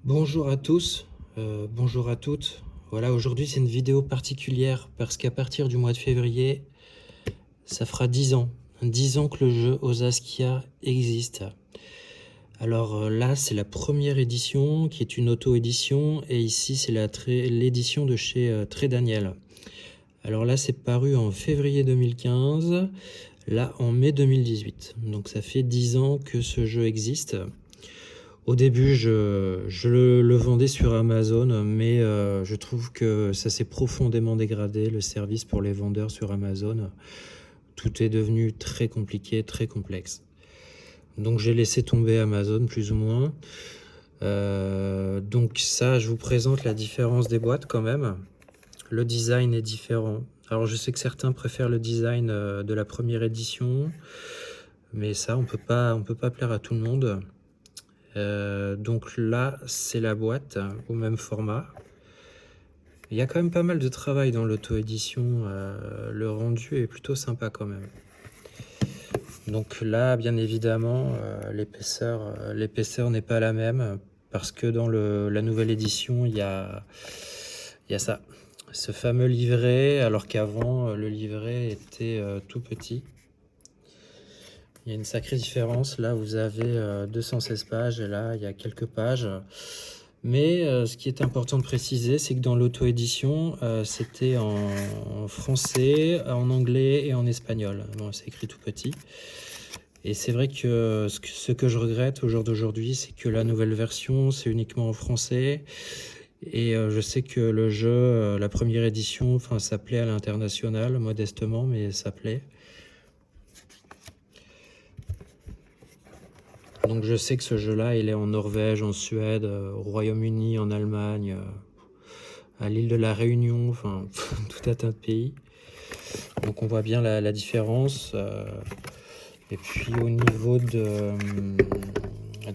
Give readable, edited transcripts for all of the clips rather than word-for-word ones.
Bonjour à tous, bonjour à toutes. Voilà, aujourd'hui c'est une vidéo particulière parce qu'à partir du mois de février, ça fera 10 ans. 10 ans que le jeu Osaskia existe. Alors là, c'est la première édition qui est une auto-édition et ici c'est l'édition de chez Très Daniel. Alors là, c'est paru en février 2015, là en mai 2018. Donc ça fait 10 ans que ce jeu existe. Au début, je le vendais sur Amazon, mais je trouve que ça s'est profondément dégradé, le service pour les vendeurs sur Amazon. Tout est devenu très compliqué, très complexe. Donc j'ai laissé tomber Amazon plus ou moins. Donc ça, je vous présente la différence des boîtes quand même. Le design est différent. Alors je sais que certains préfèrent le design de la première édition, mais ça, on peut pas plaire à tout le monde. Donc là, c'est la boîte au même format. Il y a quand même pas mal de travail dans l'auto-édition. Le rendu est plutôt sympa quand même. Donc là, bien évidemment, l'épaisseur n'est pas la même parce que dans la nouvelle édition, il y a ça. Ce fameux livret, alors qu'avant, le livret était tout petit. Il y a une sacrée différence. Là, vous avez 216 pages et là, il y a quelques pages. Mais ce qui est important de préciser, c'est que dans l'auto-édition, c'était en français, en anglais et en espagnol. Bon, c'est écrit tout petit. Et c'est vrai que ce que je regrette au jour d'aujourd'hui, c'est que la nouvelle version, c'est uniquement en français. Et je sais que le jeu, la première édition, enfin, ça plaît à l'international, modestement, mais ça plaît. Donc je sais que ce jeu-là, il est en Norvège, en Suède, au Royaume-Uni, en Allemagne, à l'île de la Réunion, enfin tout un tas de pays. Donc on voit bien la différence. Et puis au niveau de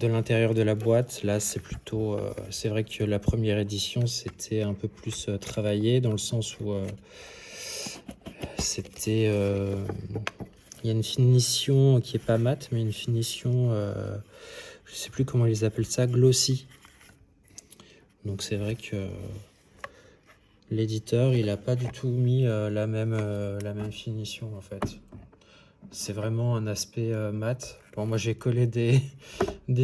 l'intérieur de la boîte, là c'est plutôt... c'est vrai que la première édition, c'était un peu plus travaillé, dans le sens où c'était... il y a une finition qui est pas mate, mais une finition... je sais plus comment ils appellent ça, glossy. Donc c'est vrai que l'éditeur, il a pas du tout mis la même finition en fait. C'est vraiment un aspect mat. Bon, moi j'ai collé des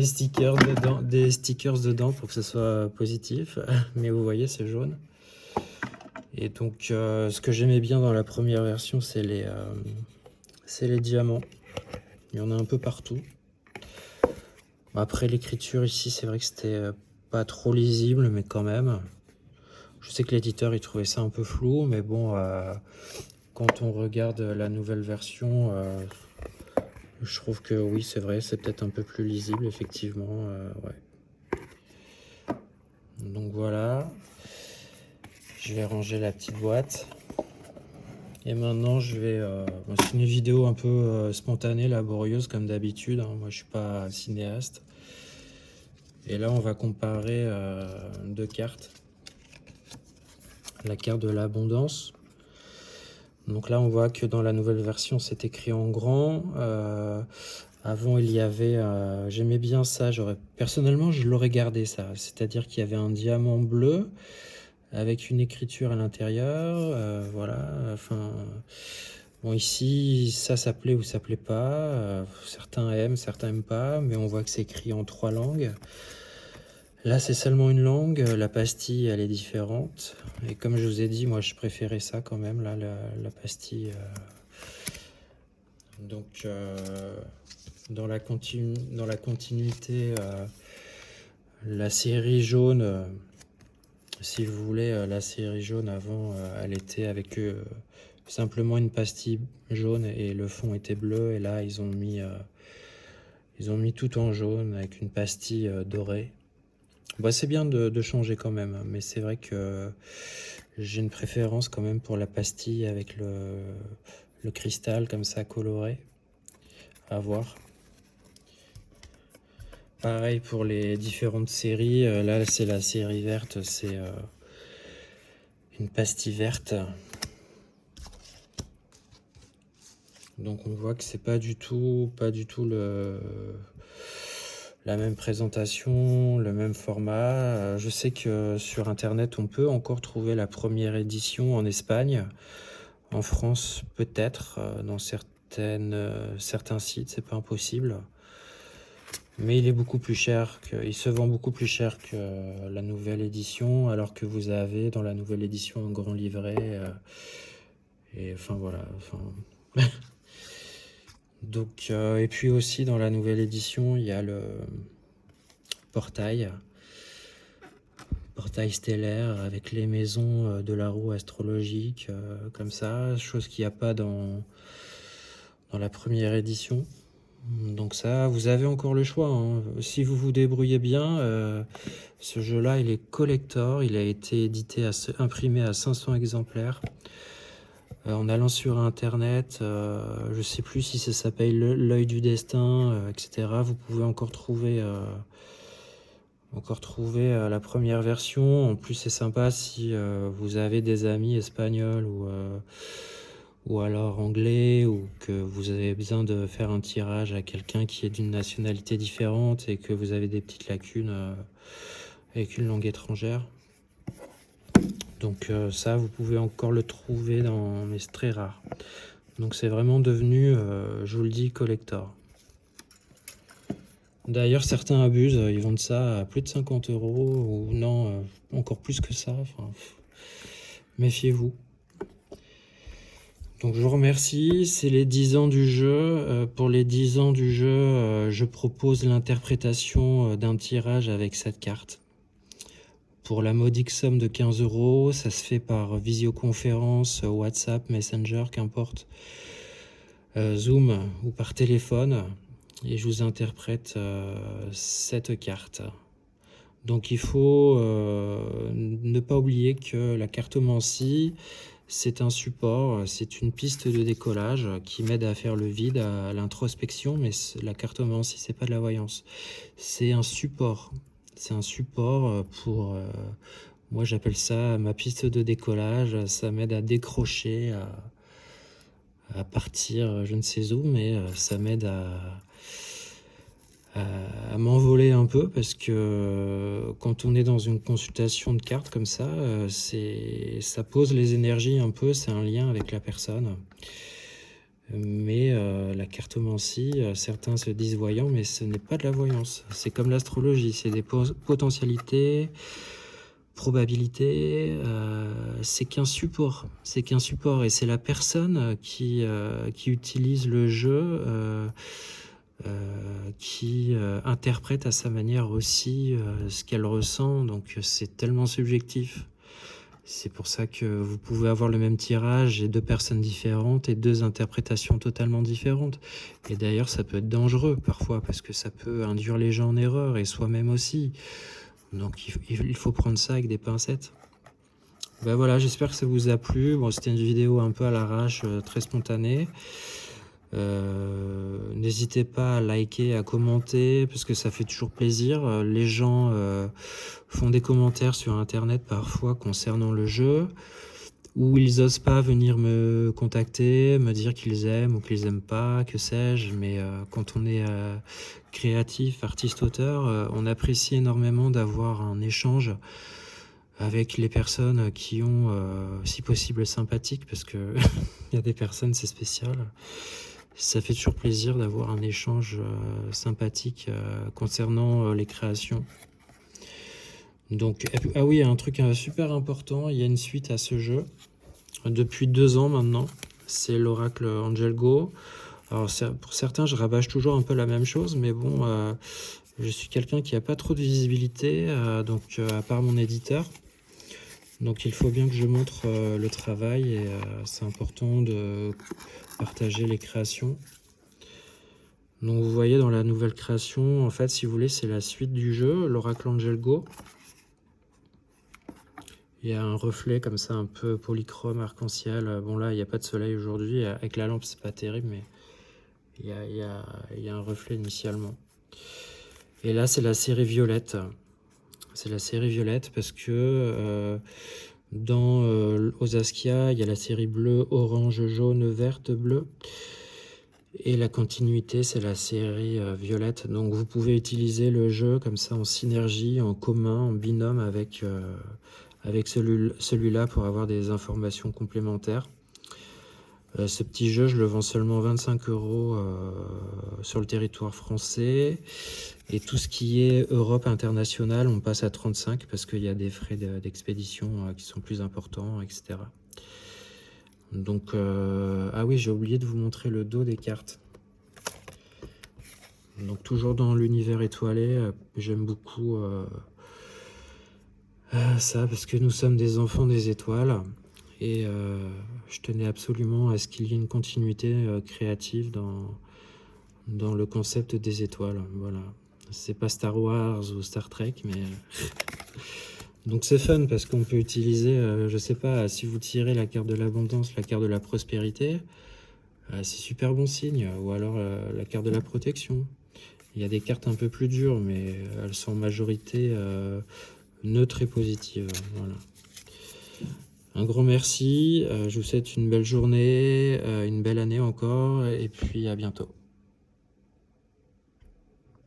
stickers dedans pour que ce soit positif, mais vous voyez, c'est jaune. Et donc, ce que j'aimais bien dans la première version, c'est les diamants. Il y en a un peu partout. Après, l'écriture ici, c'est vrai que c'était pas trop lisible, mais quand même. Je sais que l'éditeur, il trouvait ça un peu flou, mais bon, quand on regarde la nouvelle version, je trouve que oui, c'est vrai, c'est peut-être un peu plus lisible, effectivement. Ouais. Donc voilà, je vais ranger la petite boîte. Et maintenant, je vais... c'est une vidéo un peu spontanée, laborieuse, comme d'habitude, hein. Moi, je suis pas cinéaste. Et là, on va comparer deux cartes. La carte de l'abondance. Donc là, on voit que dans la nouvelle version, c'est écrit en grand. Avant, il y avait... j'aimais bien ça. Personnellement, je l'aurais gardé, ça. C'est-à-dire qu'il y avait un diamant bleu avec une écriture à l'intérieur. Voilà. Enfin... Bon, ici, ça plaît ou ça plaît pas. Certains aiment, certains aiment pas. Mais on voit que c'est écrit en 3 langues. Là, c'est seulement une langue. La pastille, elle est différente. Et comme je vous ai dit, moi, je préférais ça quand même, là, la pastille. Donc, dans la continuité, la série jaune, si vous voulez, la série jaune avant, elle était avec simplement une pastille jaune et le fond était bleu. Et là, ils ont mis tout en jaune avec une pastille dorée. Bah, c'est bien de changer quand même, hein, mais c'est vrai que j'ai une préférence quand même pour la pastille avec le cristal comme ça coloré. À voir. Pareil pour les différentes séries. Là, c'est la série verte, c'est une pastille verte. Donc on voit que c'est pas du tout la même présentation, le même format. Je sais que sur internet on peut encore trouver la première édition en Espagne. En France peut-être, dans certains sites, c'est pas impossible. Mais il est beaucoup plus cher il se vend beaucoup plus cher que la nouvelle édition, alors que vous avez dans la nouvelle édition un grand livret. Et enfin voilà. Enfin... Donc, et puis aussi dans la nouvelle édition, il y a le portail stellaire avec les maisons de la roue astrologique, comme ça, chose qu'il n'y a pas dans la première édition. Donc ça, vous avez encore le choix, hein. Si vous vous débrouillez bien, ce jeu-là, il est collector, il a été imprimé à 500 exemplaires. En allant sur internet, je sais plus si ça s'appelle l'œil du destin, etc. Vous pouvez encore trouver la première version. En plus, c'est sympa si vous avez des amis espagnols ou alors anglais, ou que vous avez besoin de faire un tirage à quelqu'un qui est d'une nationalité différente et que vous avez des petites lacunes avec une langue étrangère. Donc ça, vous pouvez encore le trouver mais c'est très rare. Donc c'est vraiment devenu, je vous le dis, collector. D'ailleurs, certains abusent, ils vendent ça à plus de 50 €, ou non, encore plus que ça. Enfin, méfiez-vous. Donc je vous remercie, c'est les 10 ans du jeu. Pour les 10 ans du jeu, je propose l'interprétation d'un tirage avec cette carte. Pour la modique somme de 15 €, ça se fait par visioconférence, WhatsApp, Messenger, qu'importe, Zoom ou par téléphone. Et je vous interprète cette carte. Donc il faut ne pas oublier que la cartomancie, c'est un support, c'est une piste de décollage qui m'aide à faire le vide, à l'introspection, mais la cartomancie, c'est pas de la voyance. C'est un support. C'est un support pour... moi, j'appelle ça ma piste de décollage. Ça m'aide à décrocher, à partir je ne sais où, mais ça m'aide à m'envoler un peu, parce que quand on est dans une consultation de cartes comme ça, ça pose les énergies un peu, c'est un lien avec la personne. Mais la cartomancie, certains se disent voyants, mais ce n'est pas de la voyance. C'est comme l'astrologie, c'est des potentialités, probabilités, c'est qu'un support. C'est qu'un support, et c'est la personne qui utilise le jeu, qui interprète à sa manière aussi ce qu'elle ressent. Donc c'est tellement subjectif. C'est pour ça que vous pouvez avoir le même tirage et deux personnes différentes et deux interprétations totalement différentes. Et d'ailleurs, ça peut être dangereux parfois, parce que ça peut induire les gens en erreur, et soi-même aussi. Donc il faut prendre ça avec des pincettes. Ben voilà, j'espère que ça vous a plu. Bon, c'était une vidéo un peu à l'arrache, très spontanée. N'hésitez pas à liker, à commenter, parce que ça fait toujours plaisir. Les gens font des commentaires sur internet parfois concernant le jeu, ou ils osent pas venir me contacter, me dire qu'ils aiment ou qu'ils aiment pas, que sais-je. Mais quand on est créatif, artiste, auteur, on apprécie énormément d'avoir un échange avec les personnes qui ont, si possible, sympathique, parce que il y a des personnes, c'est spécial. Ça fait toujours plaisir d'avoir un échange sympathique concernant les créations. Donc, ah oui, un truc super important, il y a une suite à ce jeu, depuis 2 ans maintenant, c'est l'oracle Angel Go. Alors pour certains, je rabâche toujours un peu la même chose, mais bon, je suis quelqu'un qui n'a pas trop de visibilité, donc à part mon éditeur. Donc il faut bien que je montre le travail, et c'est important de partager les créations. Donc vous voyez, dans la nouvelle création, en fait, si vous voulez, c'est la suite du jeu, l'oracle Angel Go. Il y a un reflet comme ça, un peu polychrome, arc-en-ciel. Bon là, il n'y a pas de soleil aujourd'hui, avec la lampe c'est pas terrible, mais il y a un reflet initialement. Et là, c'est la série violette. C'est la série violette parce que dans Osaskia, il y a la série bleue, orange, jaune, verte, bleue. Et la continuité, c'est la série violette. Donc vous pouvez utiliser le jeu comme ça en synergie, en commun, en binôme avec, avec celui-là pour avoir des informations complémentaires. Ce petit jeu, je le vends seulement 25 € sur le territoire français. Et tout ce qui est Europe internationale, on passe à 35 parce qu'il y a des frais d'expédition qui sont plus importants, etc. Donc, ah oui, j'ai oublié de vous montrer le dos des cartes. Donc toujours dans l'univers étoilé, j'aime beaucoup ça parce que nous sommes des enfants des étoiles et je tenais absolument à ce qu'il y ait une continuité créative dans le concept des étoiles. Voilà, c'est pas Star Wars ou Star Trek, mais donc c'est fun parce qu'on peut utiliser, je sais pas, si vous tirez la carte de l'abondance, la carte de la prospérité, c'est super bon signe, ou alors la carte de la protection. Il y a des cartes un peu plus dures, mais elles sont en majorité neutres et positives. Voilà. Un grand merci, je vous souhaite une belle journée, une belle année encore, et puis à bientôt.